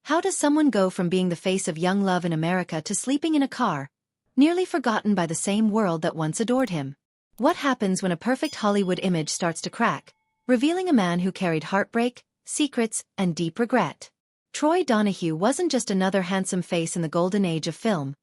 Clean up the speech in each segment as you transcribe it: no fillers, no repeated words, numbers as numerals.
How does someone go from being the face of young love in America to sleeping in a car, nearly forgotten by the same world that once adored him? What happens when a perfect Hollywood image starts to crack, revealing a man who carried heartbreak, secrets, and deep regret? Troy Donahue wasn't just another handsome face in the golden age of film.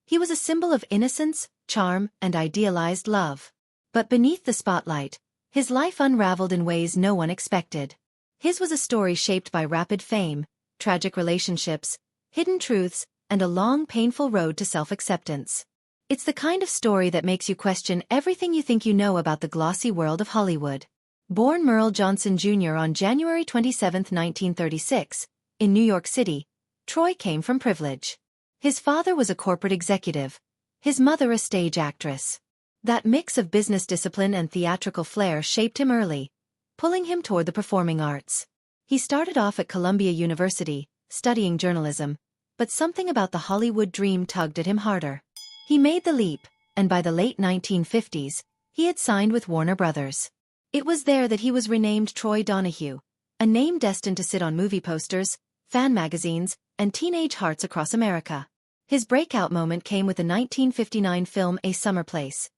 He was a symbol of innocence, charm, and idealized love. But beneath the spotlight, his life unraveled in ways no one expected. His was a story shaped by rapid fame, tragic relationships, hidden truths, and a long, painful road to self-acceptance. It's the kind of story that makes you question everything you think you know about the glossy world of Hollywood. Born Merle Johnson Jr. on January 27, 1936, in New York City, Troy came from privilege. His father was a corporate executive, his mother a stage actress. That mix of business discipline and theatrical flair shaped him early, pulling him toward the performing arts. He started off at Columbia University, studying journalism, but something about the Hollywood dream tugged at him harder. He made the leap, and by the late 1950s, he had signed with Warner Brothers. It was there that he was renamed Troy Donahue, a name destined to sit on movie posters, fan magazines, and teenage hearts across America. His breakout moment came with the 1959 film A Summer Place,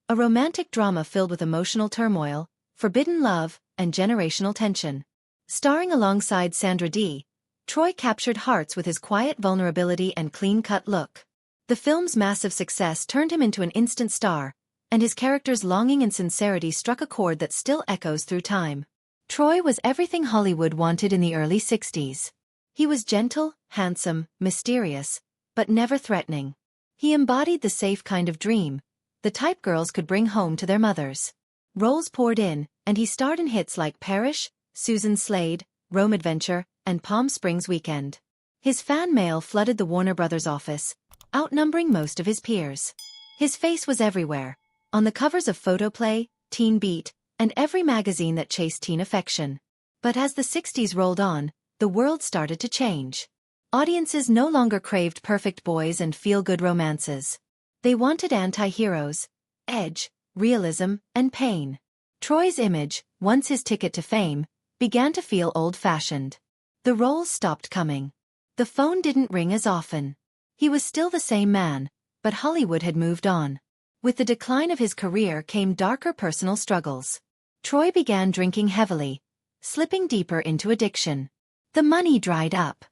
a romantic drama filled with emotional turmoil, forbidden love, and generational tension. Starring alongside Sandra Dee, Troy captured hearts with his quiet vulnerability and clean-cut look. The film's massive success turned him into an instant star, and his character's longing and sincerity struck a chord that still echoes through time. Troy was everything Hollywood wanted in the early 60s. He was gentle, handsome, mysterious, but never threatening. He embodied the safe kind of dream, the type girls could bring home to their mothers. Roles poured in, and he starred in hits like Parrish, Susan Slade, Rome Adventure, and Palm Springs Weekend. His fan mail flooded the Warner Brothers office, outnumbering most of his peers. His face was everywhere, on the covers of Photoplay, Teen Beat, and every magazine that chased teen affection. But as the 60s rolled on, the world started to change. Audiences no longer craved perfect boys and feel-good romances. They wanted anti-heroes, edge, realism, and pain. Troy's image, once his ticket to fame, began to feel old-fashioned. The roles stopped coming. The phone didn't ring as often. He was still the same man, but Hollywood had moved on. With the decline of his career came darker personal struggles. Troy began drinking heavily, slipping deeper into addiction. The money dried up.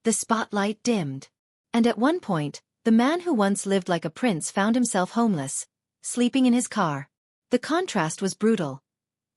The spotlight dimmed. And at one point, the man who once lived like a prince found himself homeless, sleeping in his car. The contrast was brutal.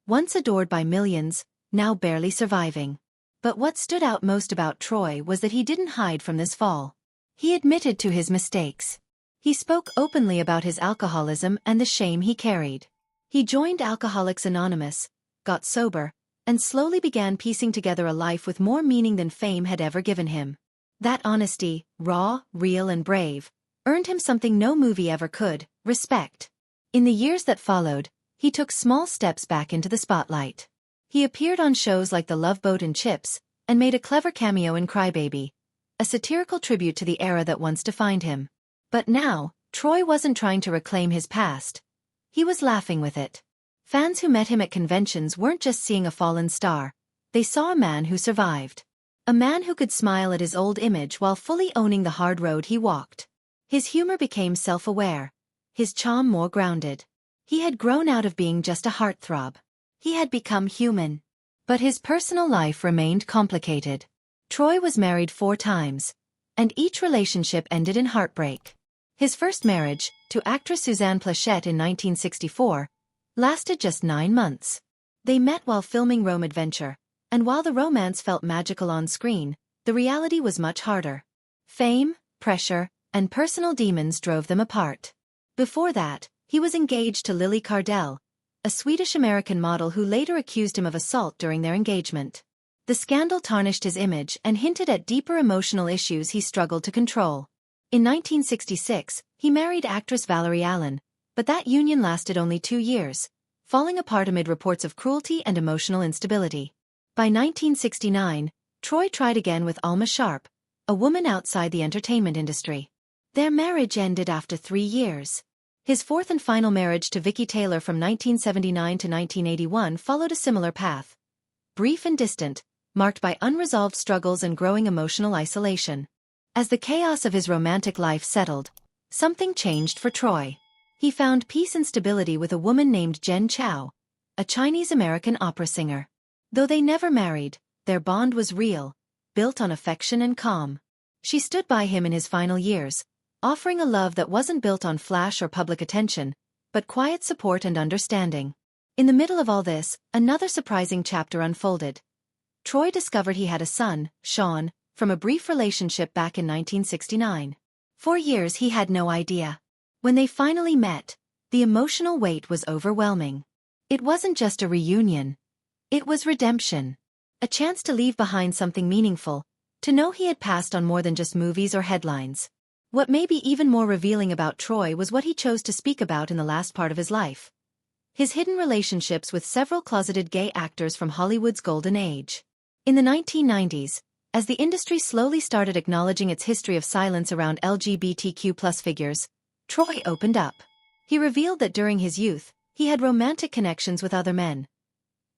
Once adored by millions, now barely surviving. But what stood out most about Troy was that he didn't hide from this fall. He admitted to his mistakes. He spoke openly about his alcoholism and the shame he carried. He joined Alcoholics Anonymous, got sober, and slowly began piecing together a life with more meaning than fame had ever given him. That honesty, raw, real, and brave, earned him something no movie ever could: respect. In the years that followed, he took small steps back into the spotlight. He appeared on shows like The Love Boat and Chips, and made a clever cameo in Crybaby, a satirical tribute to the era that once defined him. But now, Troy wasn't trying to reclaim his past. He was laughing with it. Fans who met him at conventions weren't just seeing a fallen star, they saw a man who survived. A man who could smile at his old image while fully owning the hard road he walked. His humor became self-aware, his charm more grounded. He had grown out of being just a heartthrob. He had become human. But his personal life remained complicated. Troy was married 4 times, and each relationship ended in heartbreak. His first marriage, to actress Suzanne Plachette in 1964, lasted just 9 months. They met while filming Rome Adventure, and while the romance felt magical on screen, the reality was much harder. Fame, pressure, and personal demons drove them apart. Before that, he was engaged to Lily Cardell, a Swedish-American model who later accused him of assault during their engagement. The scandal tarnished his image and hinted at deeper emotional issues he struggled to control. In 1966, he married actress Valerie Allen, but that union lasted only 2 years, falling apart amid reports of cruelty and emotional instability. By 1969, Troy tried again with Alma Sharp, a woman outside the entertainment industry. Their marriage ended after 3 years. His fourth and final marriage to Vicki Taylor from 1979 to 1981 followed a similar path. Brief and distant, marked by unresolved struggles and growing emotional isolation. As the chaos of his romantic life settled, something changed for Troy. He found peace and stability with a woman named Jen Chow, a Chinese-American opera singer. Though they never married, their bond was real, built on affection and calm. She stood by him in his final years, offering a love that wasn't built on flash or public attention, but quiet support and understanding. In the middle of all this, another surprising chapter unfolded. Troy discovered he had a son, Sean, from a brief relationship back in 1969. For years he had no idea. When they finally met, the emotional weight was overwhelming. It wasn't just a reunion. It was redemption. A chance to leave behind something meaningful, to know he had passed on more than just movies or headlines. What may be even more revealing about Troy was what he chose to speak about in the last part of his life. His hidden relationships with several closeted gay actors from Hollywood's golden age. In the 1990s, as the industry slowly started acknowledging its history of silence around LGBTQ+ figures, Troy opened up. He revealed that during his youth, he had romantic connections with other men.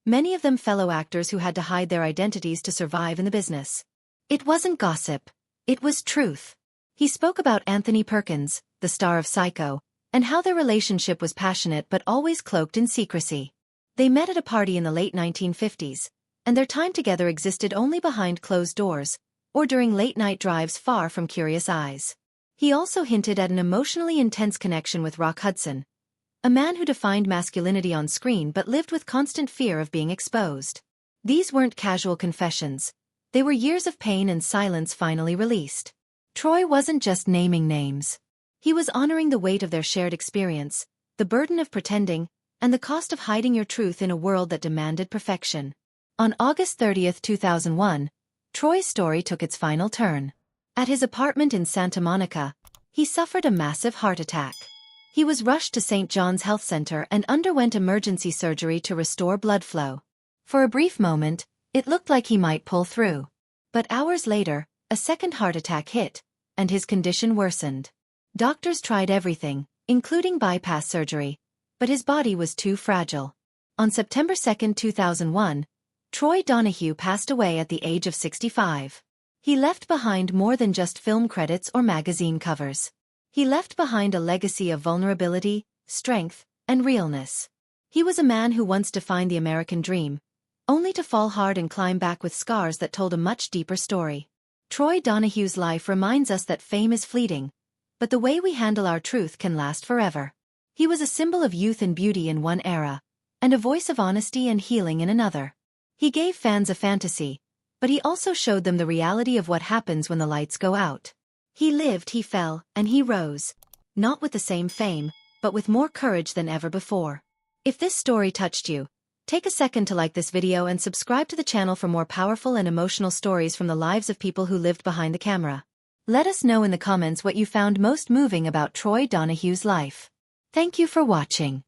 Many of them fellow actors who had to hide their identities to survive in the business. It wasn't gossip. It was truth. He spoke about Anthony Perkins, the star of Psycho, and how their relationship was passionate but always cloaked in secrecy. They met at a party in the late 1950s, and their time together existed only behind closed doors, or during late-night drives far from curious eyes. He also hinted at an emotionally intense connection with Rock Hudson, a man who defined masculinity on screen but lived with constant fear of being exposed. These weren't casual confessions. They were years of pain and silence finally released. Troy wasn't just naming names. He was honoring the weight of their shared experience, the burden of pretending, and the cost of hiding your truth in a world that demanded perfection. On August 30, 2001, Troy's story took its final turn. At his apartment in Santa Monica, he suffered a massive heart attack. He was rushed to St. John's Health Center and underwent emergency surgery to restore blood flow. For a brief moment, it looked like he might pull through. But hours later, a second heart attack hit, and his condition worsened. Doctors tried everything, including bypass surgery, but his body was too fragile. On September 2, 2001, Troy Donahue passed away at the age of 65. He left behind more than just film credits or magazine covers. He left behind a legacy of vulnerability, strength, and realness. He was a man who once defined the American dream, only to fall hard and climb back with scars that told a much deeper story. Troy Donahue's life reminds us that fame is fleeting, but the way we handle our truth can last forever. He was a symbol of youth and beauty in one era, and a voice of honesty and healing in another. He gave fans a fantasy, but he also showed them the reality of what happens when the lights go out. He lived, he fell, and he rose. Not with the same fame, but with more courage than ever before. If this story touched you, take a second to like this video and subscribe to the channel for more powerful and emotional stories from the lives of people who lived behind the camera. Let us know in the comments what you found most moving about Troy Donahue's life. Thank you for watching.